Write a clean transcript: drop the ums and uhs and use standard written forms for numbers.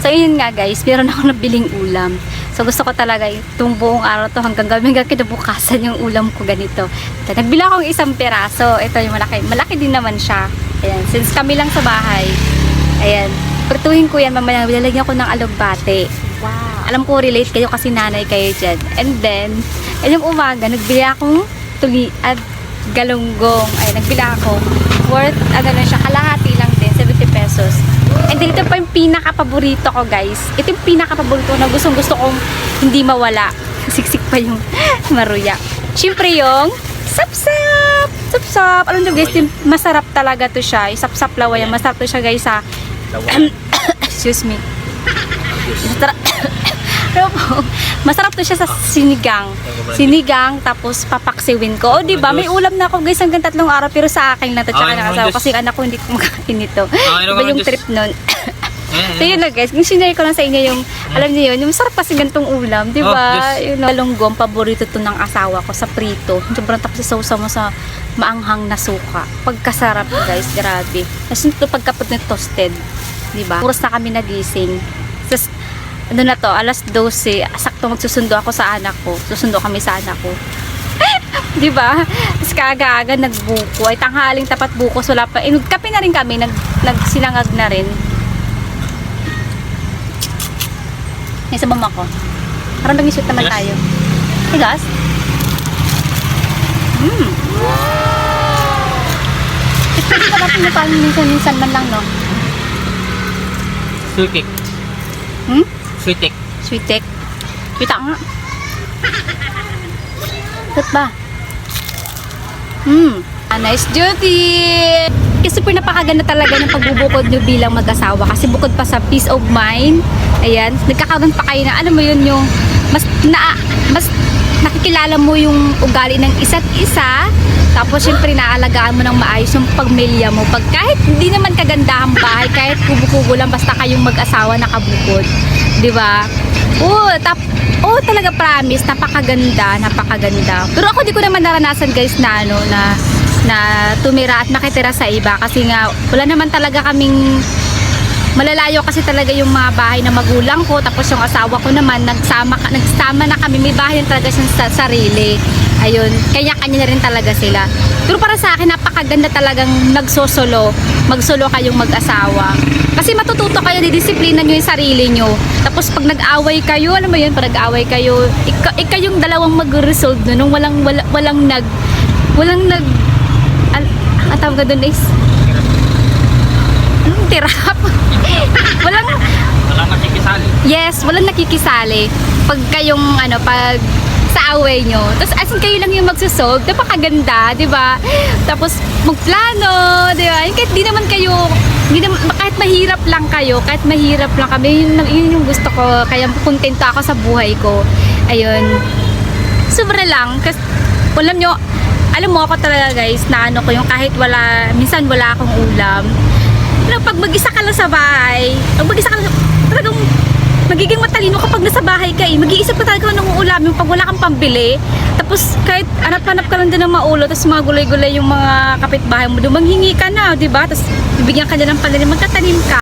So, yun nga guys, meron ako nabiling ulam. So, gusto ko talaga itong buong araw to hanggang kinabukasan yung ulam ko ganito. Ito, nagbila akong isang peraso. Ito yung malaki. Malaki din naman siya. Ayan, since kami lang sa bahay. Ayan, prituhin ko yan mamaya. Lalagyan ko ng alugbate. Wow. Alam ko, relate kayo kasi nanay kayo dyan. And then, yung umaga, nagbili akong tuli at galunggong. Ay, nagbili ako. Worth, ano na siya, kalahati lang din, 70 pesos. And then, ito pa yung pinaka-paborito ko, guys. Ito yung pinaka-paborito ko na gustong-gusto kong hindi mawala. Siksik pa yung maruya. Siyempre yung sapsap! Sapsap! Alam nyo, guys, masarap talaga to siya. Yung sapsap laway. Masarap to siya, guys, sa... excuse me. Masarap to siya sa sinigang. Sinigang, tapos papaksiwin ko. O, diba? May ulam na ako, guys, hanggang 3 araw. Pero sa akin lang to, tsaka nakasawa. Kasi yung anak ko hindi kumakain nito. Iba yung trip nun. So, yun lang, guys. Kung sinare ko lang sa inyo yung, alam niyo yun, yung masarap kasi gantong ulam. Diba? Yung galunggong, paborito to ng asawa ko sa prito. Sobrang tapos sausaw mo sa maanghang na suka. Pagkasarap, guys. Grabe. Tapos ito pagkapot na toasted. Diba? Puros na kami nagising. Tapos, ano na to, alas 12, sakto magsusundo ako sa anak ko. Susundo kami sa anak ko. Diba? Tapos kaaga-aga nagbuko. Ay, tanghaling tapat bukos. Wala pa. Kape na rin kami. Nagsinangag na rin. May sa mama ko. Parang nag-shoot naman tayo. Tigas? Pwede pa natin na parang minsan-minsan man lang, no? Sweet cake. Sweet cake. Sweet cake. Kita nga. Ba't ba? Nice duty! Kasi super napakaganda talaga ng pagbubukod nyo bilang mag-asawa. Kasi bukod pa sa peace of mind, ayan, nagkakaroon pa kayo na, alam mo yun, yung mas nakikilala mo yung ugali ng isa't isa. Tapos syempre naalagaan mo ng maayos yung pamilya mo. Pag kahit hindi naman kagandahang bahay, kahit kubo-kubo lang, basta kayong mag-asawa nakabukod. Diba? Talaga promise, napakaganda. Pero ako di ko naman naranasan, guys, na na tumira at makitira sa iba kasi nga wala naman talaga kaming malalayo kasi talaga yung mga bahay na magulang ko, tapos yung asawa ko naman nagsama na kami, may bahay na talaga siyang sarili. Ayun, kanya-kanya na rin talaga sila. Pero para sa akin, napakaganda talagang magsolo kayong mag-asawa. Kasi matututo kayo, didisiplina nyo yung sarili nyo. Tapos pag nag-away kayo, alam mo yun, pag nag-away kayo, yung dalawang mag-resolve nung walang ang tawag ka doon is tirap. walang nakikisali. Yes, walang nakikisali. Pag kayong pag sa away nyo. Tapos as in kayo lang yung magsusolve, napakaganda, di ba? Tapos magplano, di ba? Kahit mahirap lang kami, yun yung gusto ko. Kaya kontento ako sa buhay ko. Ayun. Sobra lang. Kasi alam mo ako talaga, guys, na ko yung kahit minsan wala akong ulam. Pag mag-isa ka lang sa bahay, talagang magiging matalino kapag nasa bahay ka. Mag-iisip ka talaga ng ulam yung pag wala kang pambili. Tapos kahit hanap-hanap ka lang din ng maulo, tapos mga gulay-gulay yung mga kapitbahay mo, manghingi ka na, di ba? Tapos bibigyan ka na ng pananim, magtatanim ka.